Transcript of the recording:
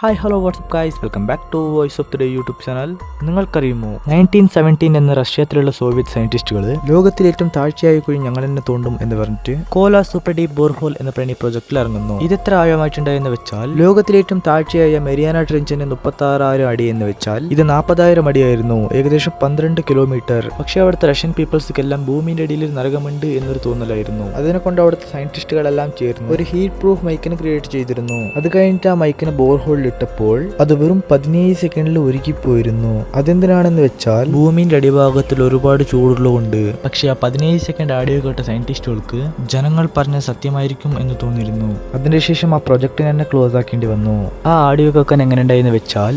Hi hello WhatsApp guys, welcome back to voice of the day YouTube channel. നിങ്ങൾക്കറിയുമോ 1917 എന്ന റഷ്യത്തിലുള്ള Soviet സയന്റിസ്റ്റുകൾ ലോകത്തിലെ ഏറ്റവും താഴ്ചയായ കുഴി ഞങ്ങൾ തന്നെ തോണ്ടും എന്ന് പറഞ്ഞിട്ട് KOLA Superdeep Borehole എന്ന പ്രണി പ്രോജക്റ്റിൽ ഇറങ്ങുന്നു. ഇതെത്ര ആഴമായിട്ടുണ്ടായെന്ന് വെച്ചാൽ ലോകത്തിലെ ഏറ്റവും താഴ്ചയായ മരിയാന ട്രെഞ്ചിന് 36,000 അടി എന്ന് വെച്ചാൽ ഇത് 40,000 അടിയായിരുന്നു, ഏകദേശം 12 കിലോമീറ്റർ. പക്ഷെ അവിടുത്തെ റഷ്യൻ പീപ്പിൾസ്ക്കെല്ലാം ഭൂമിയുടെ അടിയിൽ ഒരു നരകമുണ്ട് എന്നൊരു തോന്നലായിരുന്നു. അതിനെക്കൊണ്ട് അവിടുത്തെ സയന്റിസ്റ്റുകളെല്ലാം ചേർന്ന് ഒരു ഹീറ്റ് പ്രൂഫ് മൈക്കിന് ക്രിയേറ്റ് ചെയ്തിരുന്നു. അത് കഴിഞ്ഞിട്ട് ആ മൈക്കിന് ബോർഹോളിൽ ഇട്ടപ്പോൾ അത് വെറും 17 സെക്കൻഡിൽ ഒരുക്കിപ്പോയിരുന്നു. അതെന്തിനാണെന്ന് വെച്ചാൽ ഭൂമിന്റെ അടിഭാഗത്തിൽ ഒരുപാട് ചൂടുള്ളതുകൊണ്ട്. പക്ഷെ ആ 17 സെക്കൻഡ് ആഡിയോ കേട്ട സയന്റിസ്റ്റുകൾക്ക് ജനങ്ങൾ പറഞ്ഞ സത്യമായിരിക്കും എന്ന് തോന്നിയിരുന്നു. അതിനുശേഷം ആ പ്രൊജക്ടിനെ തന്നെ ക്ലോസ് ആക്കേണ്ടി വന്നു. ആ ആഡിയോ കേൾക്കാൻ എങ്ങനെ ഉണ്ടായെന്ന് വെച്ചാൽ